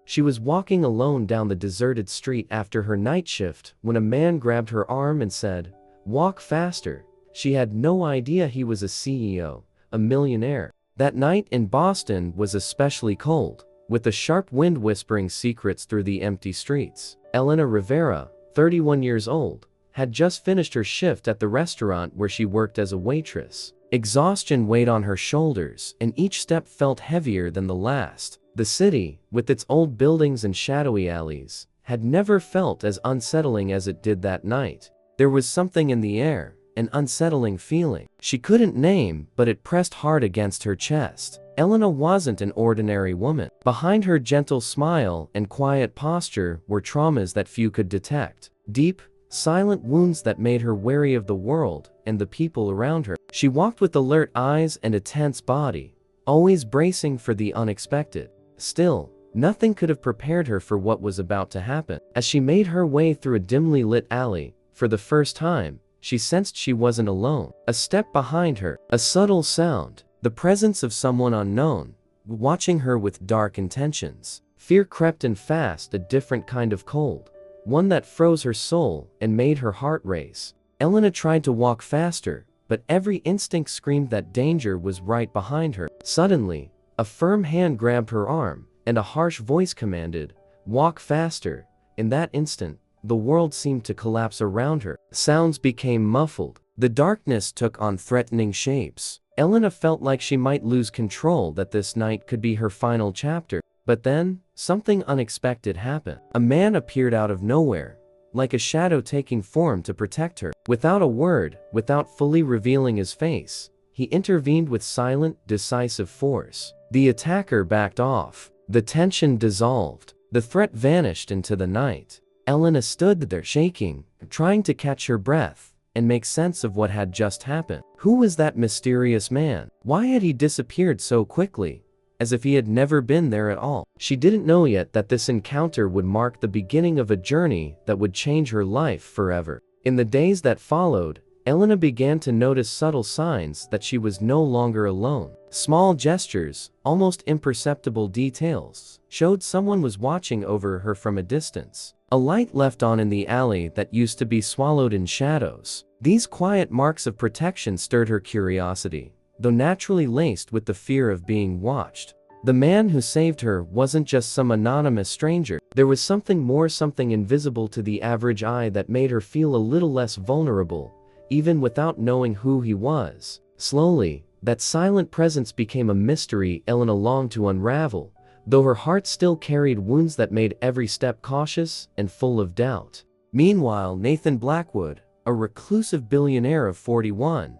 She was walking alone down the deserted street after her night shift when a man grabbed her arm and said, "Walk faster." She had no idea he was a CEO, a millionaire. That night in Boston was especially cold, with the sharp wind whispering secrets through the empty streets. Elena Rivera, 31 years old, had just finished her shift at the restaurant where she worked as a waitress. Exhaustion weighed on her shoulders, and each step felt heavier than the last. The city, with its old buildings and shadowy alleys, had never felt as unsettling as it did that night. There was something in the air, an unsettling feeling she couldn't name, but it pressed hard against her chest. Elena wasn't an ordinary woman. Behind her gentle smile and quiet posture were traumas that few could detect. Deep, silent wounds that made her wary of the world and the people around her. She walked with alert eyes and a tense body, always bracing for the unexpected. Still, nothing could have prepared her for what was about to happen. As she made her way through a dimly lit alley, for the first time, she sensed she wasn't alone. A step behind her, a subtle sound, the presence of someone unknown, watching her with dark intentions. Fear crept in fast, a different kind of cold, one that froze her soul and made her heart race. Elena tried to walk faster, but every instinct screamed that danger was right behind her. Suddenly, a firm hand grabbed her arm, and a harsh voice commanded, "Walk faster." In that instant, the world seemed to collapse around her. Sounds became muffled. The darkness took on threatening shapes. Elena felt like she might lose control, that this night could be her final chapter. But then, something unexpected happened. A man appeared out of nowhere, like a shadow taking form to protect her. Without a word, without fully revealing his face, he intervened with silent, decisive force. The attacker backed off. The tension dissolved. The threat vanished into the night. Elena stood there shaking, trying to catch her breath and make sense of what had just happened. Who was that mysterious man? Why had he disappeared so quickly, as if he had never been there at all? She didn't know yet that this encounter would mark the beginning of a journey that would change her life forever. In the days that followed, Elena began to notice subtle signs that she was no longer alone. Small gestures, almost imperceptible details, showed someone was watching over her from a distance. A light left on in the alley that used to be swallowed in shadows. These quiet marks of protection stirred her curiosity, though naturally laced with the fear of being watched. The man who saved her wasn't just some anonymous stranger. There was something more, something invisible to the average eye that made her feel a little less vulnerable, even without knowing who he was. Slowly, that silent presence became a mystery Elena longed to unravel, though her heart still carried wounds that made every step cautious and full of doubt. Meanwhile, Nathan Blackwood, a reclusive billionaire of 41,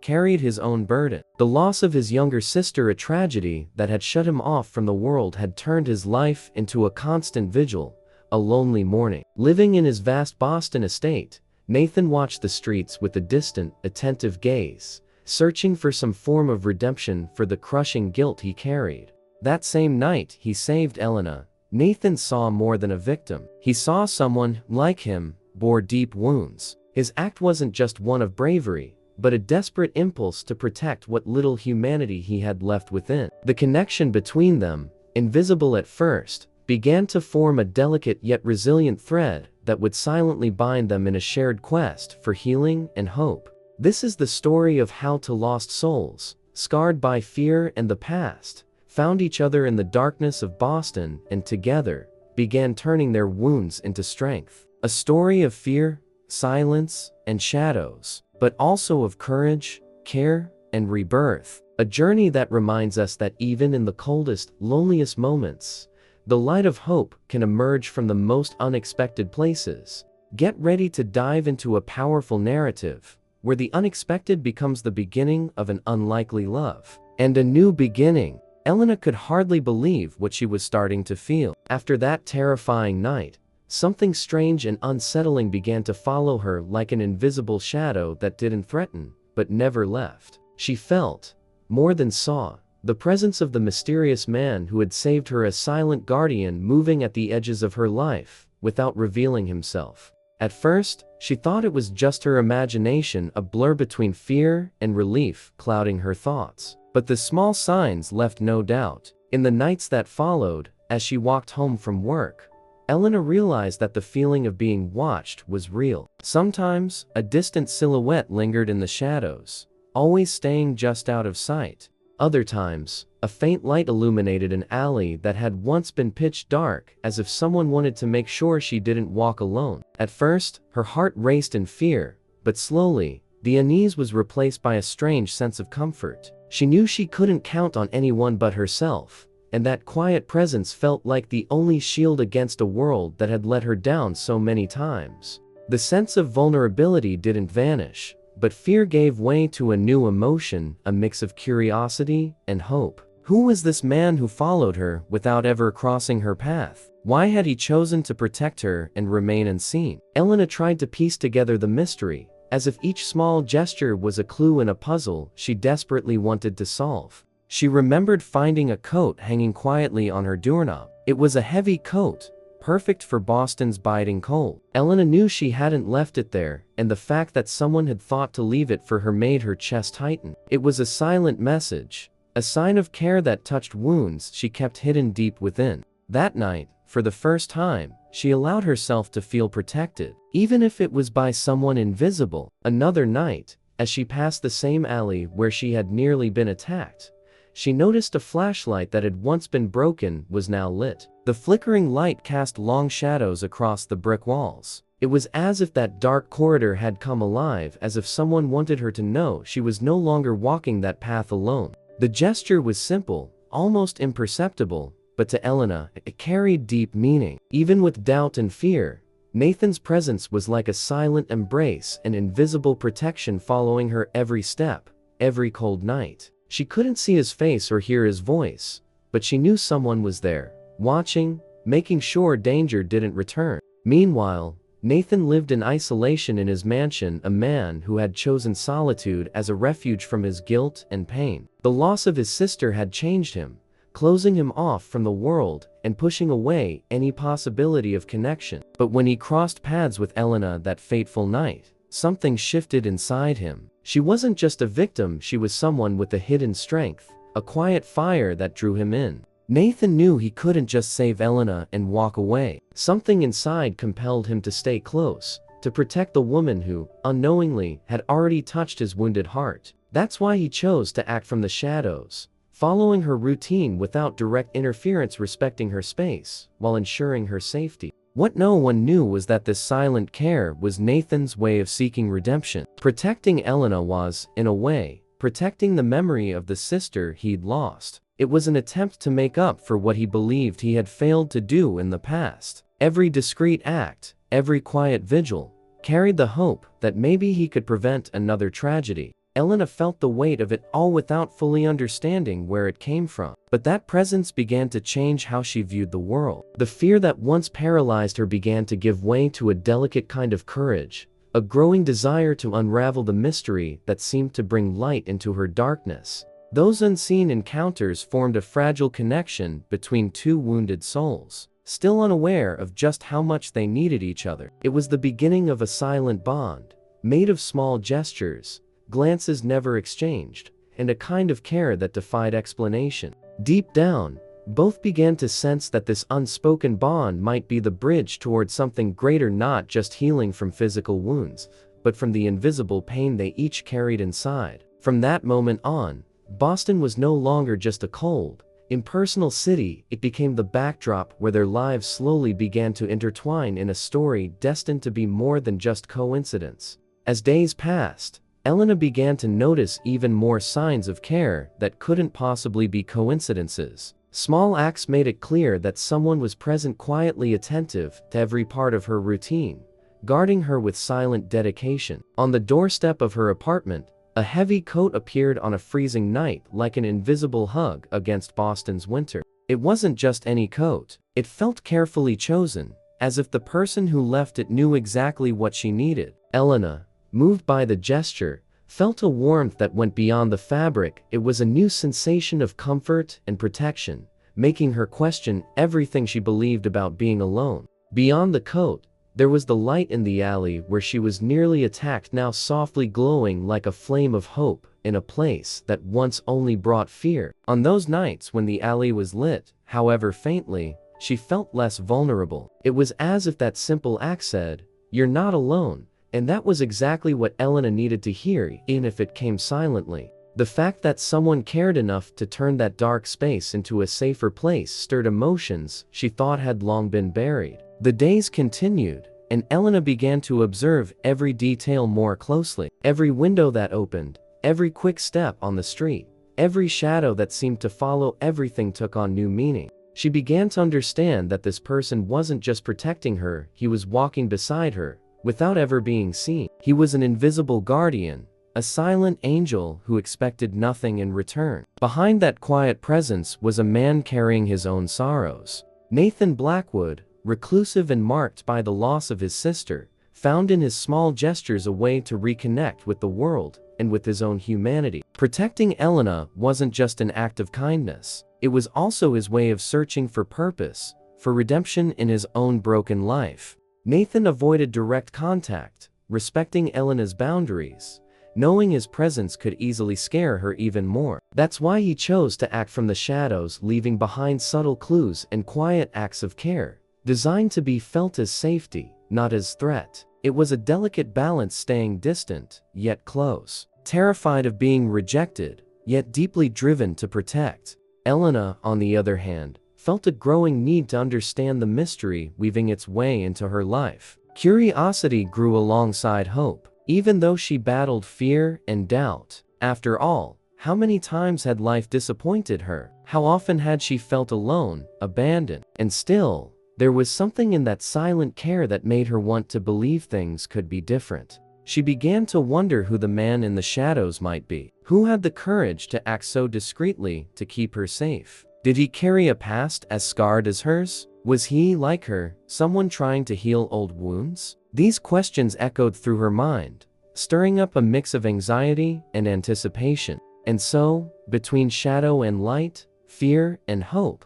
carried his own burden. The loss of his younger sister, a tragedy that had shut him off from the world, had turned his life into a constant vigil, a lonely mourning. Living in his vast Boston estate, Nathan watched the streets with a distant, attentive gaze, searching for some form of redemption for the crushing guilt he carried. That same night he saved Elena, Nathan saw more than a victim. He saw someone, like him, bore deep wounds. His act wasn't just one of bravery, but a desperate impulse to protect what little humanity he had left within. The connection between them, invisible at first, began to form a delicate yet resilient thread that would silently bind them in a shared quest for healing and hope. This is the story of how two lost souls, scarred by fear and the past, found each other in the darkness of Boston and together began turning their wounds into strength. A story of fear, silence, and shadows, but also of courage, care, and rebirth. A journey that reminds us that even in the coldest, loneliest moments, the light of hope can emerge from the most unexpected places. Get ready to dive into a powerful narrative where the unexpected becomes the beginning of an unlikely love and a new beginning. Elena could hardly believe what she was starting to feel. After that terrifying night, something strange and unsettling began to follow her like an invisible shadow that didn't threaten, but never left. She felt, more than saw, the presence of the mysterious man who had saved her, a silent guardian moving at the edges of her life, without revealing himself. At first, she thought it was just her imagination, a blur between fear and relief clouding her thoughts. But the small signs left no doubt. In the nights that followed, As she walked home from work, Elena realized that the feeling of being watched was real. Sometimes, a distant silhouette lingered in the shadows, always staying just out of sight. Other times, a faint light illuminated an alley that had once been pitch dark, as if someone wanted to make sure she didn't walk alone. At first, her heart raced in fear, but slowly, the unease was replaced by a strange sense of comfort. She knew she couldn't count on anyone but herself, and that quiet presence felt like the only shield against a world that had let her down so many times. The sense of vulnerability didn't vanish, but fear gave way to a new emotion, a mix of curiosity and hope. Who was this man who followed her without ever crossing her path? Why had he chosen to protect her and remain unseen? Elena tried to piece together the mystery, as if each small gesture was a clue in a puzzle she desperately wanted to solve. She remembered finding a coat hanging quietly on her doorknob. It was a heavy coat, perfect for Boston's biting cold. Elena knew she hadn't left it there, and the fact that someone had thought to leave it for her made her chest tighten. It was a silent message, a sign of care that touched wounds she kept hidden deep within. That night, for the first time, she allowed herself to feel protected, even if it was by someone invisible. Another night, as she passed the same alley where she had nearly been attacked, she noticed a flashlight that had once been broken was now lit. The flickering light cast long shadows across the brick walls. It was as if that dark corridor had come alive, as if someone wanted her to know she was no longer walking that path alone. The gesture was simple, almost imperceptible, but to Elena, it carried deep meaning. Even with doubt and fear, Nathan's presence was like a silent embrace, an invisible protection following her every step, every cold night. She couldn't see his face or hear his voice, but she knew someone was there, watching, making sure danger didn't return. Meanwhile, Nathan lived in isolation in his mansion, a man who had chosen solitude as a refuge from his guilt and pain. The loss of his sister had changed him, closing him off from the world and pushing away any possibility of connection. But when he crossed paths with Elena that fateful night, something shifted inside him. She wasn't just a victim, she was someone with a hidden strength, a quiet fire that drew him in. Nathan knew he couldn't just save Elena and walk away. Something inside compelled him to stay close, to protect the woman who, unknowingly, had already touched his wounded heart. That's why he chose to act from the shadows, following her routine without direct interference, respecting her space, while ensuring her safety. What no one knew was that this silent care was Nathan's way of seeking redemption. Protecting Elena was, in a way, protecting the memory of the sister he'd lost. It was an attempt to make up for what he believed he had failed to do in the past. Every discreet act, every quiet vigil, carried the hope that maybe he could prevent another tragedy. Elena felt the weight of it all without fully understanding where it came from. But that presence began to change how she viewed the world. The fear that once paralyzed her began to give way to a delicate kind of courage, a growing desire to unravel the mystery that seemed to bring light into her darkness. Those unseen encounters formed a fragile connection between two wounded souls, still unaware of just how much they needed each other. It was the beginning of a silent bond, made of small gestures, glances never exchanged, and a kind of care that defied explanation. Deep down, both began to sense that this unspoken bond might be the bridge towards something greater, not just healing from physical wounds, but from the invisible pain they each carried inside. From that moment on, Boston was no longer just a cold, impersonal city. It became the backdrop where their lives slowly began to intertwine in a story destined to be more than just coincidence. As days passed, Elena began to notice even more signs of care that couldn't possibly be coincidences. Small acts made it clear that someone was present, quietly attentive to every part of her routine, guarding her with silent dedication. On the doorstep of her apartment, a heavy coat appeared on a freezing night, like an invisible hug against Boston's winter. It wasn't just any coat. It felt carefully chosen, as if the person who left it knew exactly what she needed. Elena, moved by the gesture, felt a warmth that went beyond the fabric. It was a new sensation of comfort and protection, making her question everything she believed about being alone. Beyond the coat, there was the light in the alley where she was nearly attacked, now softly glowing like a flame of hope in a place that once only brought fear. On those nights when the alley was lit, however faintly, she felt less vulnerable. It was as if that simple act said, "You're not alone," and that was exactly what Elena needed to hear, even if it came silently. The fact that someone cared enough to turn that dark space into a safer place stirred emotions she thought had long been buried. The days continued, and Elena began to observe every detail more closely. Every window that opened, every quick step on the street, every shadow that seemed to follow everything took on new meaning. She began to understand that this person wasn't just protecting her, he was walking beside her, without ever being seen. He was an invisible guardian, a silent angel who expected nothing in return. Behind that quiet presence was a man carrying his own sorrows. Nathan Blackwood, reclusive and marked by the loss of his sister, found in his small gestures a way to reconnect with the world and with his own humanity. Protecting Elena wasn't just an act of kindness. It was also his way of searching for purpose, for redemption in his own broken life. Nathan avoided direct contact, respecting Elena's boundaries, knowing his presence could easily scare her even more. That's why he chose to act from the shadows, leaving behind subtle clues and quiet acts of care, designed to be felt as safety, not as threat. It was a delicate balance, staying distant, yet close, terrified of being rejected, yet deeply driven to protect. Elena, on the other hand, felt a growing need to understand the mystery weaving its way into her life. Curiosity grew alongside hope, even though she battled fear and doubt. After all, how many times had life disappointed her? How often had she felt alone, abandoned? And still, there was something in that silent care that made her want to believe things could be different. She began to wonder who the man in the shadows might be. Who had the courage to act so discreetly to keep her safe? Did he carry a past as scarred as hers? Was he, like her, someone trying to heal old wounds? These questions echoed through her mind, stirring up a mix of anxiety and anticipation. And so, between shadow and light, fear and hope,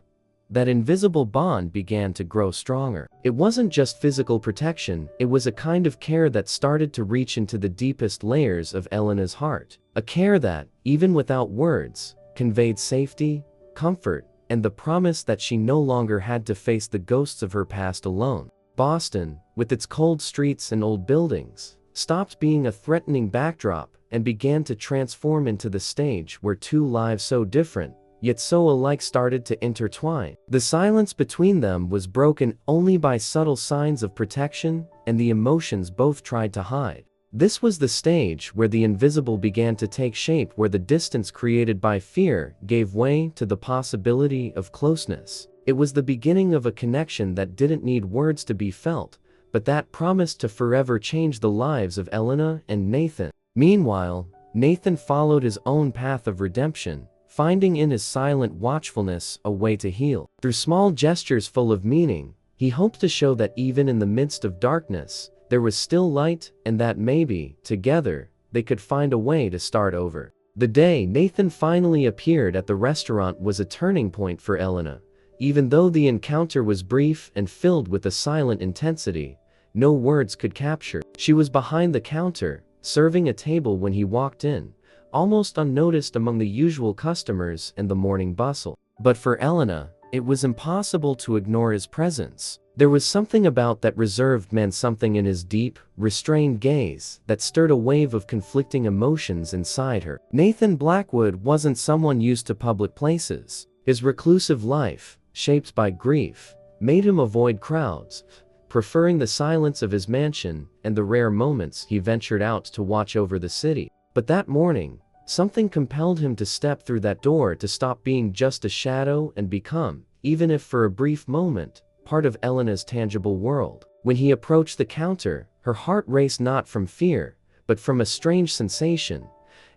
that invisible bond began to grow stronger. It wasn't just physical protection, it was a kind of care that started to reach into the deepest layers of Elena's heart. A care that, even without words, conveyed safety, comfort, and the promise that she no longer had to face the ghosts of her past alone. Boston, with its cold streets and old buildings, stopped being a threatening backdrop and began to transform into the stage where two lives so different, yet so alike, started to intertwine. The silence between them was broken only by subtle signs of protection and the emotions both tried to hide. This was the stage where the invisible began to take shape, where the distance created by fear gave way to the possibility of closeness. It was the beginning of a connection that didn't need words to be felt, but that promised to forever change the lives of Elena and Nathan. Meanwhile, Nathan followed his own path of redemption, finding in his silent watchfulness a way to heal. Through small gestures full of meaning, he hoped to show that even in the midst of darkness, there was still light, and that maybe, together, they could find a way to start over. The day Nathan finally appeared at the restaurant was a turning point for Elena. Even though the encounter was brief and filled with a silent intensity no words could capture. She was behind the counter, serving a table when he walked in, almost unnoticed among the usual customers and the morning bustle. But for Elena, it was impossible to ignore his presence. There was something about that reserved man, something in his deep, restrained gaze that stirred a wave of conflicting emotions inside her. Nathan Blackwood wasn't someone used to public places. His reclusive life, shaped by grief, made him avoid crowds, preferring the silence of his mansion and the rare moments he ventured out to watch over the city. But that morning, something compelled him to step through that door, to stop being just a shadow and become, even if for a brief moment, part of Elena's tangible world. When he approached the counter, her heart raced, not from fear, but from a strange sensation,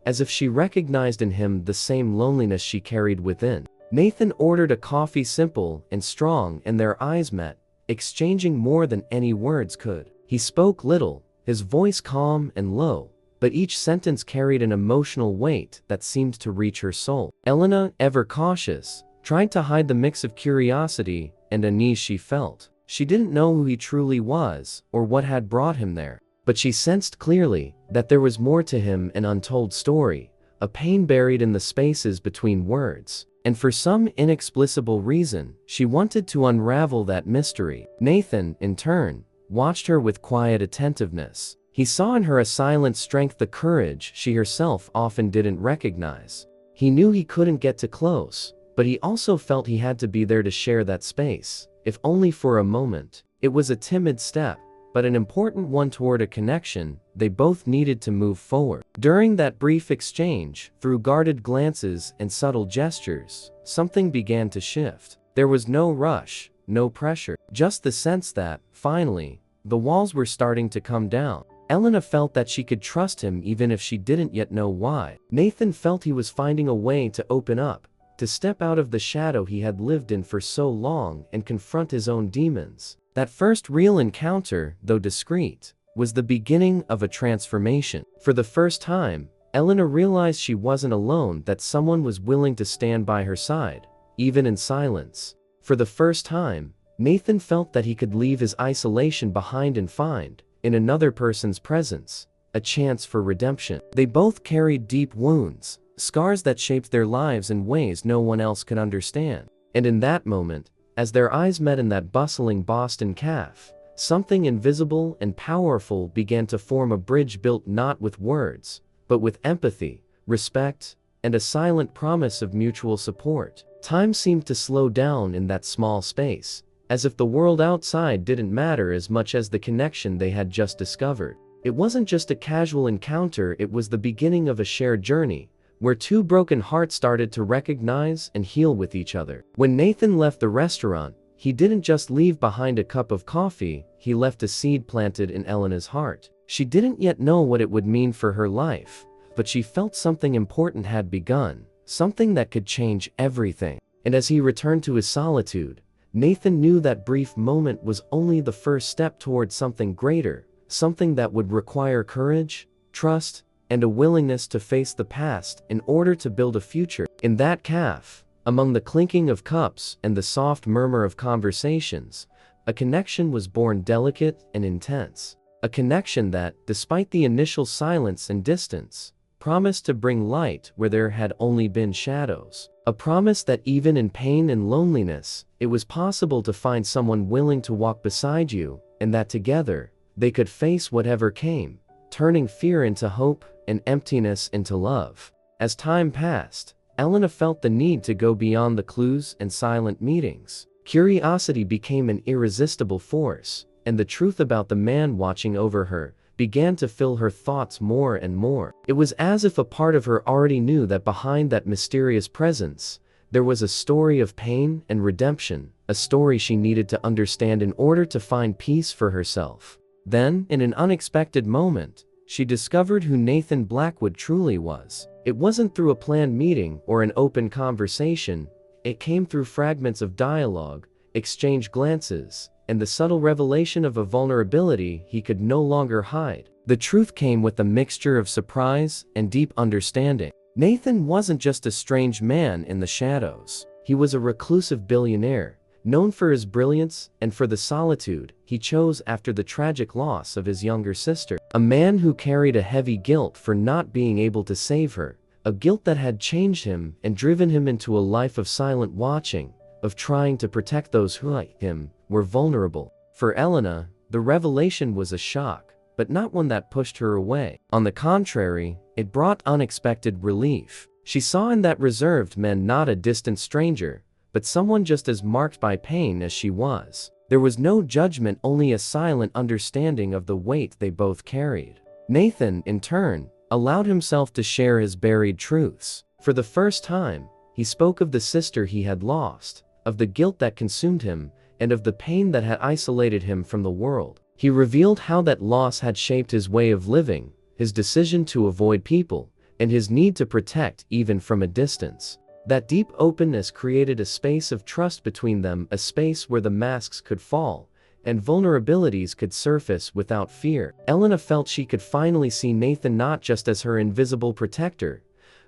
as if she recognized in him the same loneliness she carried within. Nathan ordered a coffee, simple and strong, and their eyes met, exchanging more than any words could. He spoke little, his voice calm and low, but each sentence carried an emotional weight that seemed to reach her soul. Elena, ever cautious, tried to hide the mix of curiosity and unease she felt. She didn't know who he truly was, or what had brought him there, but she sensed clearly that there was more to him, an untold story, a pain buried in the spaces between words. And for some inexplicable reason, she wanted to unravel that mystery. Nathan, in turn, watched her with quiet attentiveness. He saw in her a silent strength, the courage she herself often didn't recognize. He knew he couldn't get too close, but he also felt he had to be there to share that space, if only for a moment. It was a timid step, but an important one toward a connection they both needed to move forward. During that brief exchange, through guarded glances and subtle gestures, something began to shift. There was no rush, no pressure, just the sense that, finally, the walls were starting to come down. Elena felt that she could trust him even if she didn't yet know why. Nathan felt he was finding a way to open up, to step out of the shadow he had lived in for so long and confront his own demons. That first real encounter, though discreet, was the beginning of a transformation. For the first time, Elena realized she wasn't alone, that someone was willing to stand by her side, even in silence. For the first time, Nathan felt that he could leave his isolation behind and find, in another person's presence, a chance for redemption. They both carried deep wounds, scars that shaped their lives in ways no one else could understand. And in that moment, as their eyes met in that bustling Boston cafe, something invisible and powerful began to form, a bridge built not with words, but with empathy, respect, and a silent promise of mutual support. Time seemed to slow down in that small space, as if the world outside didn't matter as much as the connection they had just discovered. It wasn't just a casual encounter, it was the beginning of a shared journey, where two broken hearts started to recognize and heal with each other. When Nathan left the restaurant, he didn't just leave behind a cup of coffee, he left a seed planted in Elena's heart. She didn't yet know what it would mean for her life, but she felt something important had begun, something that could change everything. And as he returned to his solitude, Nathan knew that brief moment was only the first step toward something greater, something that would require courage, trust, and a willingness to face the past in order to build a future. In that cafe, among the clinking of cups and the soft murmur of conversations, a connection was born, delicate and intense. A connection that, despite the initial silence and distance, promised to bring light where there had only been shadows. A promise that even in pain and loneliness, it was possible to find someone willing to walk beside you, and that together, they could face whatever came, turning fear into hope and emptiness into love. As time passed, Elena felt the need to go beyond the clues and silent meetings. Curiosity became an irresistible force, and the truth about the man watching over her began to fill her thoughts more and more. It was as if a part of her already knew that behind that mysterious presence, there was a story of pain and redemption, a story she needed to understand in order to find peace for herself. Then, in an unexpected moment, she discovered who Nathan Blackwood truly was. It wasn't through a planned meeting or an open conversation, it came through fragments of dialogue, exchanged glances, and the subtle revelation of a vulnerability he could no longer hide. The truth came with a mixture of surprise and deep understanding. Nathan wasn't just a strange man in the shadows. He was a reclusive billionaire, known for his brilliance and for the solitude he chose after the tragic loss of his younger sister. A man who carried a heavy guilt for not being able to save her, a guilt that had changed him and driven him into a life of silent watching, of trying to protect those who, like him, were vulnerable. For Elena, the revelation was a shock, but not one that pushed her away. On the contrary, it brought unexpected relief. She saw in that reserved man not a distant stranger, but someone just as marked by pain as she was. There was no judgment, only a silent understanding of the weight they both carried. Nathan, in turn, allowed himself to share his buried truths. For the first time, he spoke of the sister he had lost, of the guilt that consumed him, and of the pain that had isolated him from the world. He revealed how that loss had shaped his way of living, his decision to avoid people, and his need to protect even from a distance. That deep openness created a space of trust between them, a space where the masks could fall, and vulnerabilities could surface without fear. Elena felt she could finally see Nathan not just as her invisible protector,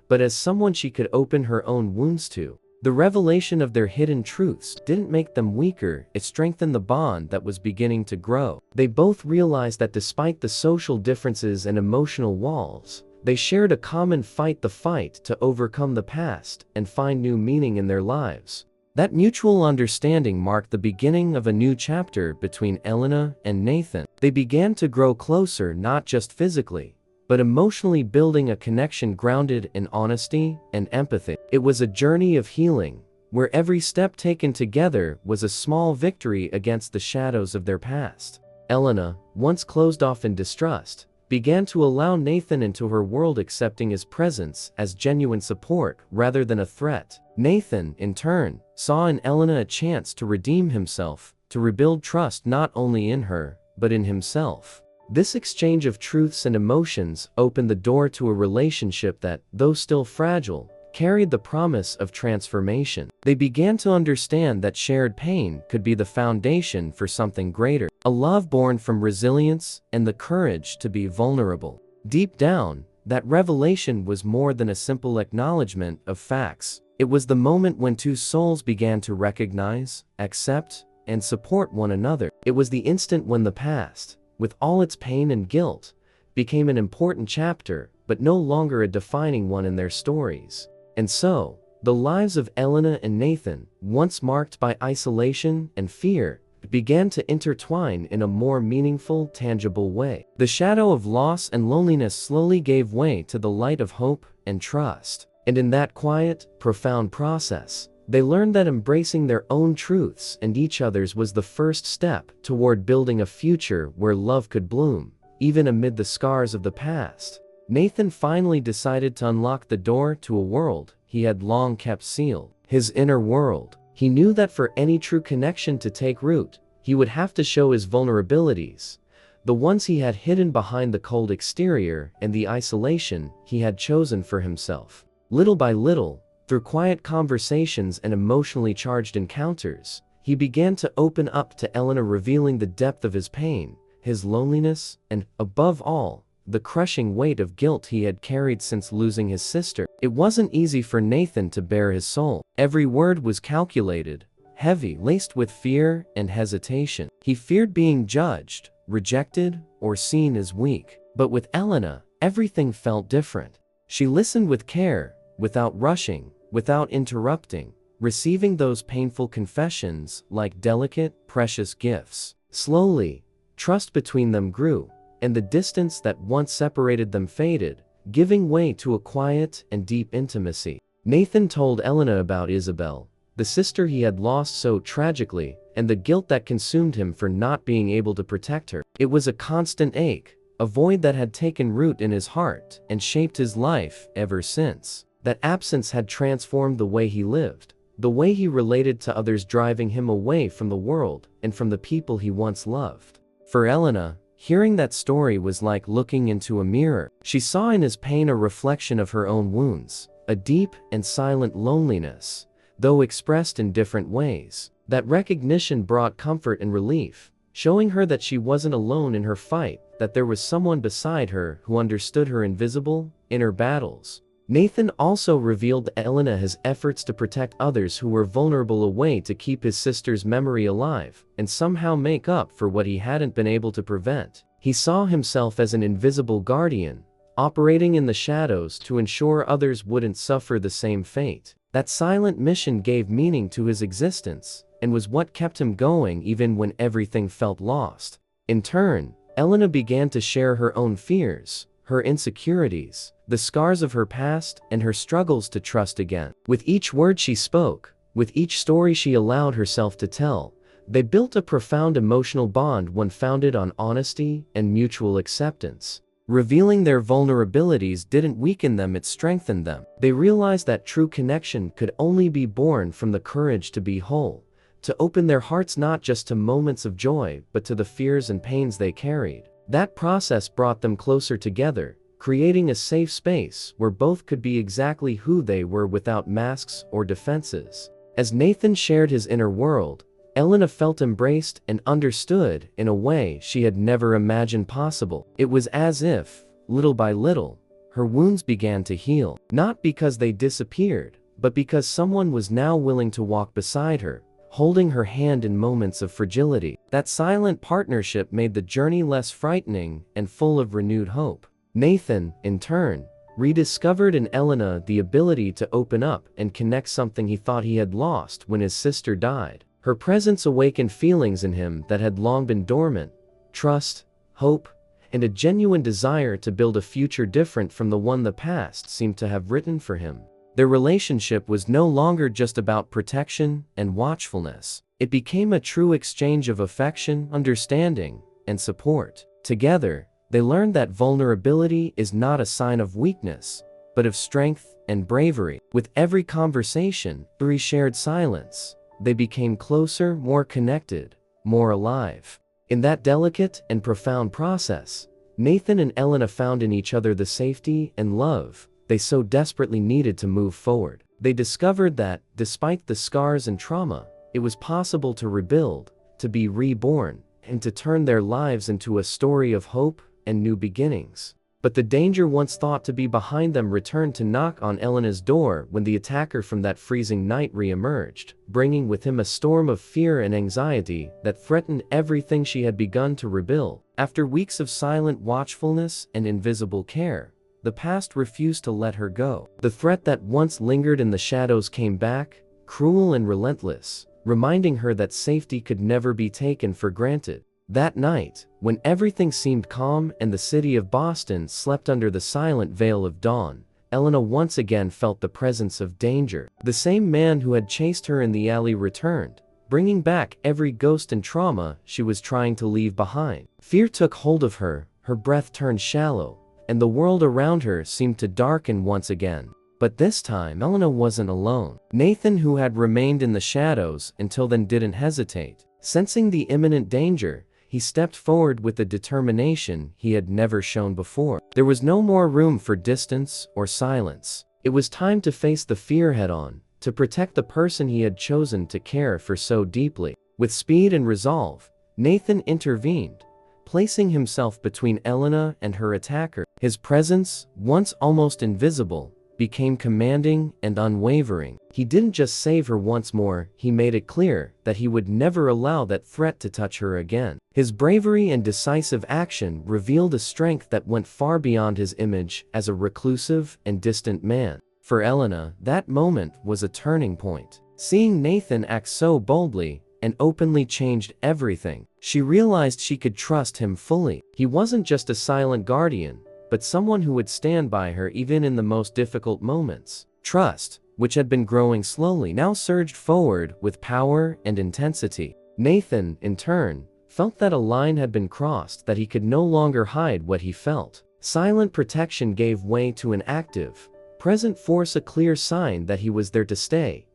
but as someone she could open her own wounds to. The revelation of their hidden truths didn't make them weaker, it strengthened the bond that was beginning to grow. They both realized that despite the social differences and emotional walls, They shared a common fight to overcome the past and find new meaning in their lives. That mutual understanding marked the beginning of a new chapter between Elena and Nathan. They began to grow closer not just physically, but emotionally, building a connection grounded in honesty and empathy. It was a journey of healing, where every step taken together was a small victory against the shadows of their past. Elena, once closed off in distrust, began to allow Nathan into her world, accepting his presence as genuine support rather than a threat. Nathan, in turn, saw in Elena a chance to redeem himself, to rebuild trust not only in her, but in himself. This exchange of truths and emotions opened the door to a relationship that, though still fragile, carried the promise of transformation. They began to understand that shared pain could be the foundation for something greater, a love born from resilience and the courage to be vulnerable. Deep down, that revelation was more than a simple acknowledgement of facts. It was the moment when two souls began to recognize, accept, and support one another. It was the instant when the past, with all its pain and guilt, became an important chapter, but no longer a defining one in their stories. And so, the lives of Elena and Nathan, once marked by isolation and fear, began to intertwine in a more meaningful, tangible way. The shadow of loss and loneliness slowly gave way to the light of hope and trust. And in that quiet, profound process, they learned that embracing their own truths and each other's was the first step toward building a future where love could bloom, even amid the scars of the past. Nathan finally decided to unlock the door to a world he had long kept sealed, his inner world. He knew that for any true connection to take root, he would have to show his vulnerabilities, the ones he had hidden behind the cold exterior and the isolation he had chosen for himself. Little by little, through quiet conversations and emotionally charged encounters, he began to open up to Elena, revealing the depth of his pain, his loneliness, and, above all, the crushing weight of guilt he had carried since losing his sister. It wasn't easy for Nathan to bear his soul. Every word was calculated, heavy, laced with fear and hesitation. He feared being judged, rejected, or seen as weak. But with Elena, everything felt different. She listened with care, without rushing, without interrupting, receiving those painful confessions like delicate, precious gifts. Slowly, trust between them grew, and the distance that once separated them faded, giving way to a quiet and deep intimacy. Nathan told Elena about Isabel, the sister he had lost so tragically, and the guilt that consumed him for not being able to protect her. It was a constant ache, a void that had taken root in his heart and shaped his life ever since. That absence had transformed the way he lived, the way he related to others, driving him away from the world and from the people he once loved. For Elena, hearing that story was like looking into a mirror. She saw in his pain a reflection of her own wounds, a deep and silent loneliness, though expressed in different ways. That recognition brought comfort and relief, showing her that she wasn't alone in her fight, that there was someone beside her who understood her invisible, inner battles. Nathan also revealed to Elena his efforts to protect others who were vulnerable, a way to keep his sister's memory alive and somehow make up for what he hadn't been able to prevent. He saw himself as an invisible guardian, operating in the shadows to ensure others wouldn't suffer the same fate. That silent mission gave meaning to his existence and was what kept him going even when everything felt lost. In turn, Elena began to share her own fears, her insecurities, the scars of her past, and her struggles to trust again. With each word she spoke, with each story she allowed herself to tell, they built a profound emotional bond, one founded on honesty and mutual acceptance. Revealing their vulnerabilities didn't weaken them, it strengthened them. They realized that true connection could only be born from the courage to be whole, to open their hearts not just to moments of joy but to the fears and pains they carried. That process brought them closer together, creating a safe space where both could be exactly who they were without masks or defenses. As Nathan shared his inner world, Elena felt embraced and understood in a way she had never imagined possible. It was as if, little by little, her wounds began to heal, not because they disappeared, but because someone was now willing to walk beside her, holding her hand in moments of fragility. That silent partnership made the journey less frightening and full of renewed hope. Nathan, in turn, rediscovered in Elena the ability to open up and connect, something he thought he had lost when his sister died. Her presence awakened feelings in him that had long been dormant: trust, hope, and a genuine desire to build a future different from the one the past seemed to have written for him. Their relationship was no longer just about protection and watchfulness. It became a true exchange of affection, understanding, and support. Together, they learned that vulnerability is not a sign of weakness, but of strength and bravery. With every conversation, every shared silence, they became closer, more connected, more alive. In that delicate and profound process, Nathan and Elena found in each other the safety and love they so desperately needed to move forward. They discovered that, despite the scars and trauma, it was possible to rebuild, to be reborn, and to turn their lives into a story of hope and new beginnings. But the danger once thought to be behind them returned to knock on Elena's door when the attacker from that freezing night re-emerged, bringing with him a storm of fear and anxiety that threatened everything she had begun to rebuild. After weeks of silent watchfulness and invisible care, the past refused to let her go. The threat that once lingered in the shadows came back, cruel and relentless, reminding her that safety could never be taken for granted. That night, when everything seemed calm and the city of Boston slept under the silent veil of dawn, Elena once again felt the presence of danger. The same man who had chased her in the alley returned, bringing back every ghost and trauma she was trying to leave behind. Fear took hold of her, her breath turned shallow, and the world around her seemed to darken once again. But this time, Elena wasn't alone. Nathan, who had remained in the shadows until then, didn't hesitate. Sensing the imminent danger, he stepped forward with a determination he had never shown before. There was no more room for distance or silence. It was time to face the fear head-on, to protect the person he had chosen to care for so deeply. With speed and resolve, Nathan intervened, placing himself between Elena and her attacker. His presence, once almost invisible, became commanding and unwavering. He didn't just save her once more, he made it clear that he would never allow that threat to touch her again. His bravery and decisive action revealed a strength that went far beyond his image as a reclusive and distant man. For Elena, that moment was a turning point. Seeing Nathan act so boldly and openly changed everything. She realized she could trust him fully. He wasn't just a silent guardian, but someone who would stand by her even in the most difficult moments. Trust, which had been growing slowly, now surged forward with power and intensity. Nathan, in turn, felt that a line had been crossed, that he could no longer hide what he felt. Silent protection gave way to an active, present force, a clear sign that he was there to stay,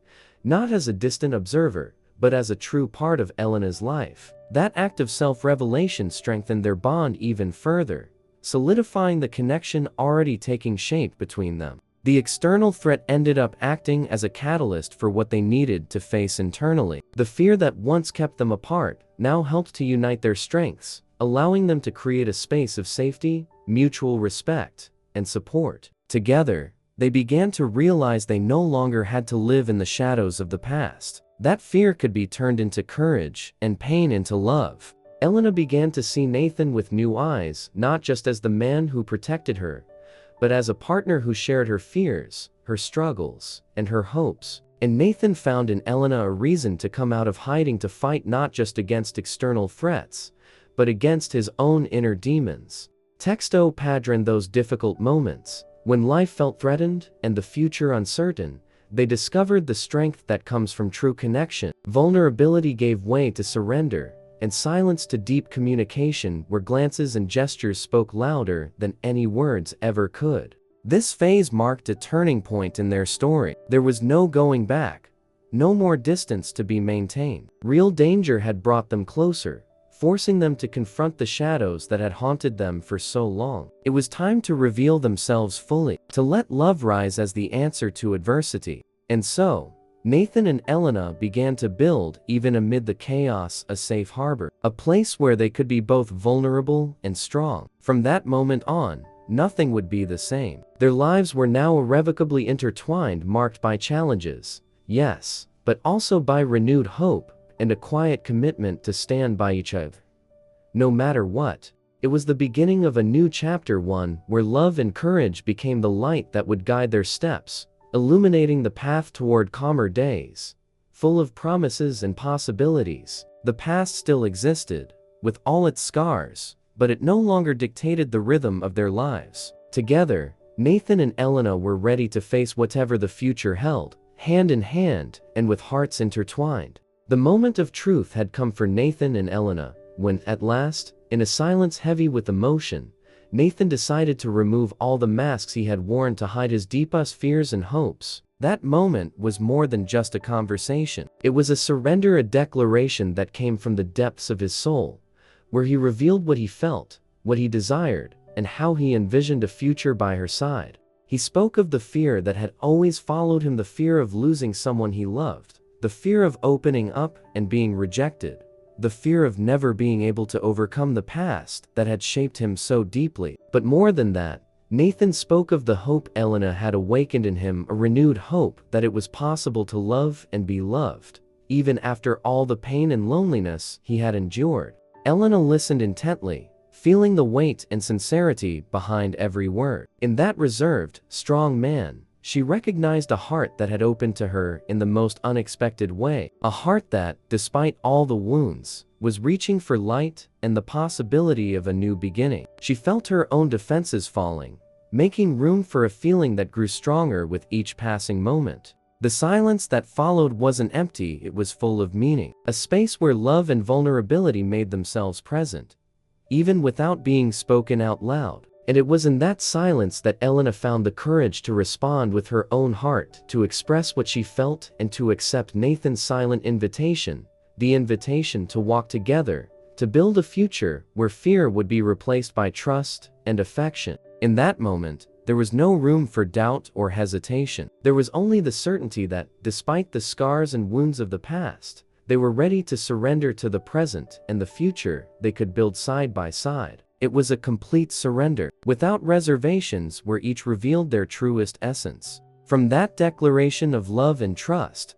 not as a distant observer, but as a true part of Elena's life. That act of self-revelation strengthened their bond even further, solidifying the connection already taking shape between them. The external threat ended up acting as a catalyst for what they needed to face internally. The fear that once kept them apart now helped to unite their strengths, allowing them to create a space of safety, mutual respect, and support. Together, they began to realize they no longer had to live in the shadows of the past. That fear could be turned into courage and pain into love. Elena began to see Nathan with new eyes, not just as the man who protected her, but as a partner who shared her fears, her struggles, and her hopes. And Nathan found in Elena a reason to come out of hiding, to fight not just against external threats, but against his own inner demons. Texto Padron, those difficult moments, when life felt threatened and the future uncertain, they discovered the strength that comes from true connection. Vulnerability gave way to surrender, and silence to deep communication, where glances and gestures spoke louder than any words ever could. This phase marked a turning point in their story. There was no going back, no more distance to be maintained. Real danger had brought them closer, forcing them to confront the shadows that had haunted them for so long. It was time to reveal themselves fully, to let love rise as the answer to adversity. And so, Nathan and Elena began to build, even amid the chaos, a safe harbor, a place where they could be both vulnerable and strong. From that moment on, nothing would be the same. Their lives were now irrevocably intertwined, marked by challenges, yes, but also by renewed hope and a quiet commitment to stand by each other, no matter what. It was the beginning of a new chapter, one where love and courage became the light that would guide their steps, illuminating the path toward calmer days, full of promises and possibilities. The past still existed, with all its scars, but it no longer dictated the rhythm of their lives. Together, Nathan and Elena were ready to face whatever the future held, hand in hand and with hearts intertwined. The moment of truth had come for Nathan and Elena, when, at last, in a silence heavy with emotion, Nathan decided to remove all the masks he had worn to hide his deepest fears and hopes. That moment was more than just a conversation. It was a surrender, a declaration that came from the depths of his soul, where he revealed what he felt, what he desired, and how he envisioned a future by her side. He spoke of the fear that had always followed him, the fear of losing someone he loved, the fear of opening up and being rejected, the fear of never being able to overcome the past that had shaped him so deeply. But more than that, Nathan spoke of the hope Elena had awakened in him, a renewed hope that it was possible to love and be loved, even after all the pain and loneliness he had endured. Elena listened intently, feeling the weight and sincerity behind every word. In that reserved, strong man, she recognized a heart that had opened to her in the most unexpected way, a heart that, despite all the wounds, was reaching for light and the possibility of a new beginning. She felt her own defenses falling, making room for a feeling that grew stronger with each passing moment. The silence that followed wasn't empty, it was full of meaning, a space where love and vulnerability made themselves present, even without being spoken out loud. And it was in that silence that Elena found the courage to respond with her own heart, to express what she felt and to accept Nathan's silent invitation, the invitation to walk together, to build a future where fear would be replaced by trust and affection. In that moment, there was no room for doubt or hesitation. There was only the certainty that, despite the scars and wounds of the past, they were ready to surrender to the present and the future they could build side by side. It was a complete surrender, without reservations, where each revealed their truest essence. From that declaration of love and trust,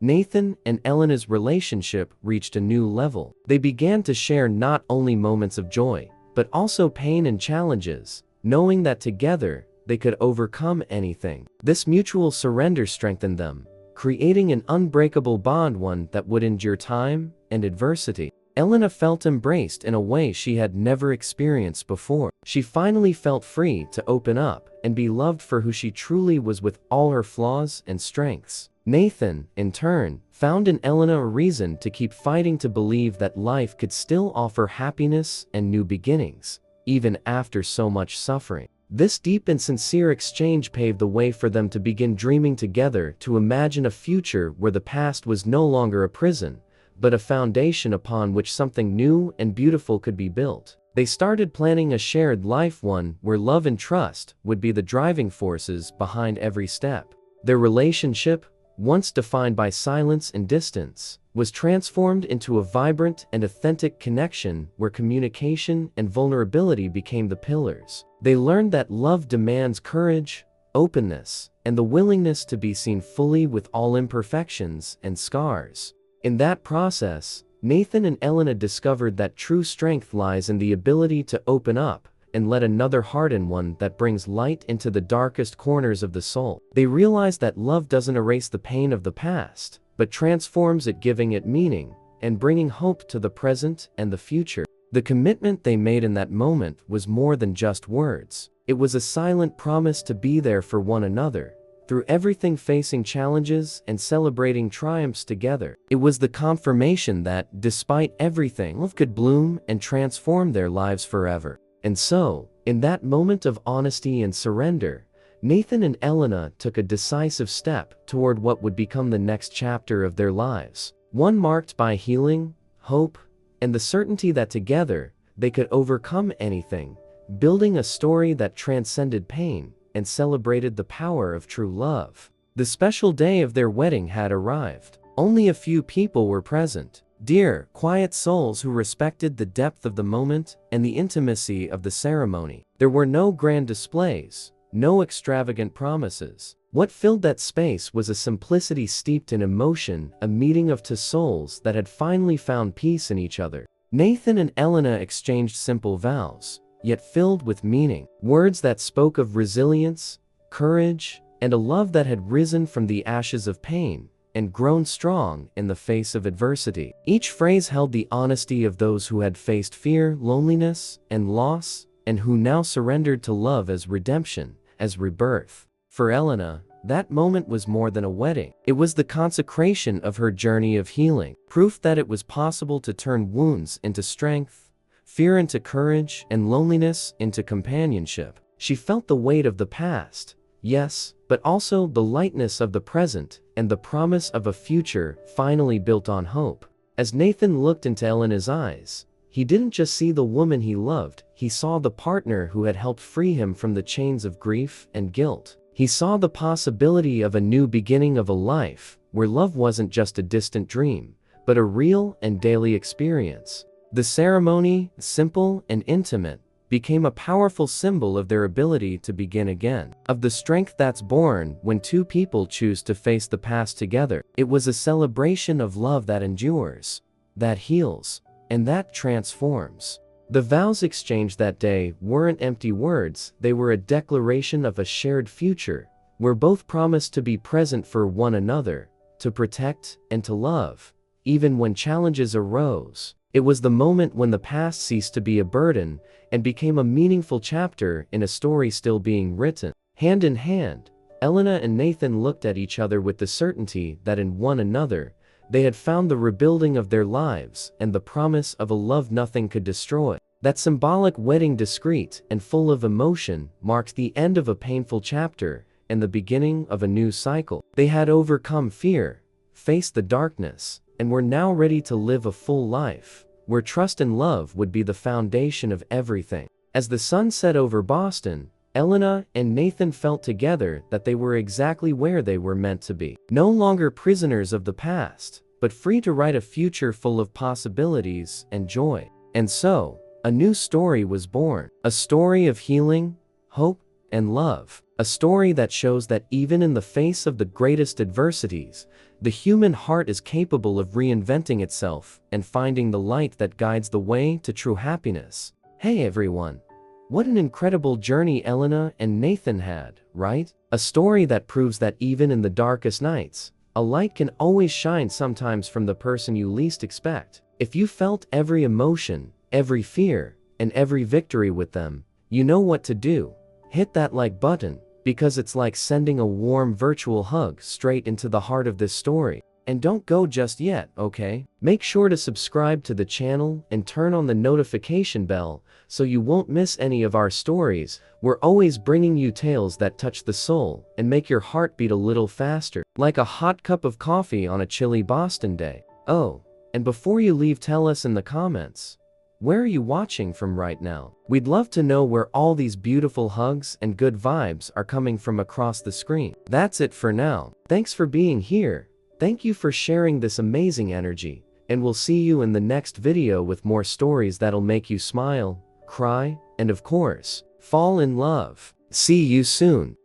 Nathan and Elena's relationship reached a new level. They began to share not only moments of joy, but also pain and challenges, knowing that together they could overcome anything. This mutual surrender strengthened them, creating an unbreakable bond, one that would endure time and adversity. Elena felt embraced in a way she had never experienced before. She finally felt free to open up and be loved for who she truly was, with all her flaws and strengths. Nathan, in turn, found in Elena a reason to keep fighting, to believe that life could still offer happiness and new beginnings, even after so much suffering. This deep and sincere exchange paved the way for them to begin dreaming together, to imagine a future where the past was no longer a prison, but a foundation upon which something new and beautiful could be built. They started planning a shared life, one where love and trust would be the driving forces behind every step. Their relationship, once defined by silence and distance, was transformed into a vibrant and authentic connection where communication and vulnerability became the pillars. They learned that love demands courage, openness, and the willingness to be seen fully with all imperfections and scars. In that process, Nathan and Elena discovered that true strength lies in the ability to open up and let another heart in, one that brings light into the darkest corners of the soul. They realized that love doesn't erase the pain of the past, but transforms it, giving it meaning and bringing hope to the present and the future. The commitment they made in that moment was more than just words. It was a silent promise to be there for one another, through everything, facing challenges and celebrating triumphs together. It was the confirmation that, despite everything, love could bloom and transform their lives forever. And so, in that moment of honesty and surrender, Nathan and Elena took a decisive step toward what would become the next chapter of their lives. One marked by healing, hope, and the certainty that together they could overcome anything, building a story that transcended pain and celebrated the power of true love. The special day of their wedding had arrived. Only a few people were present. Dear, quiet souls who respected the depth of the moment and the intimacy of the ceremony. There were no grand displays, no extravagant promises. What filled that space was a simplicity steeped in emotion, a meeting of two souls that had finally found peace in each other. Nathan and Elena exchanged simple vows, yet filled with meaning. Words that spoke of resilience, courage, and a love that had risen from the ashes of pain and grown strong in the face of adversity. Each phrase held the honesty of those who had faced fear, loneliness, and loss, and who now surrendered to love as redemption, as rebirth. For Elena, that moment was more than a wedding. It was the consecration of her journey of healing, proof that it was possible to turn wounds into strength, fear into courage, and loneliness into companionship. She felt the weight of the past, yes, but also the lightness of the present and the promise of a future finally built on hope. As Nathan looked into Elena's eyes, he didn't just see the woman he loved, he saw the partner who had helped free him from the chains of grief and guilt. He saw the possibility of a new beginning of a life, where love wasn't just a distant dream, but a real and daily experience. The ceremony, simple and intimate, became a powerful symbol of their ability to begin again, of the strength that's born when two people choose to face the past together. It was a celebration of love that endures, that heals, and that transforms. The vows exchanged that day weren't empty words, they were a declaration of a shared future, where both promised to be present for one another, to protect and to love, even when challenges arose. It was the moment when the past ceased to be a burden and became a meaningful chapter in a story still being written. Hand in hand, Elena and Nathan looked at each other with the certainty that in one another, they had found the rebuilding of their lives and the promise of a love nothing could destroy. That symbolic wedding, discreet and full of emotion, marked the end of a painful chapter and the beginning of a new cycle. They had overcome fear, faced the darkness, and were now ready to live a full life, where trust and love would be the foundation of everything. As the sun set over Boston, Elena and Nathan felt together that they were exactly where they were meant to be. No longer prisoners of the past, but free to write a future full of possibilities and joy. And so, a new story was born. A story of healing, hope, and love. A story that shows that even in the face of the greatest adversities, the human heart is capable of reinventing itself and finding the light that guides the way to true happiness. Hey everyone! What an incredible journey Elena and Nathan had, right? A story that proves that even in the darkest nights, a light can always shine, sometimes from the person you least expect. If you felt every emotion, every fear, and every victory with them, you know what to do. Hit that like button, because it's like sending a warm virtual hug straight into the heart of this story. And don't go just yet, okay? Make sure to subscribe to the channel and turn on the notification bell so you won't miss any of our stories. We're always bringing you tales that touch the soul and make your heart beat a little faster, like a hot cup of coffee on a chilly Boston day. Oh, and before you leave, tell us in the comments, where are you watching from right now? We'd love to know where all these beautiful hugs and good vibes are coming from across the screen. That's it for now. Thanks for being here. Thank you for sharing this amazing energy, and we'll see you in the next video with more stories that'll make you smile, cry, and of course, fall in love. See you soon.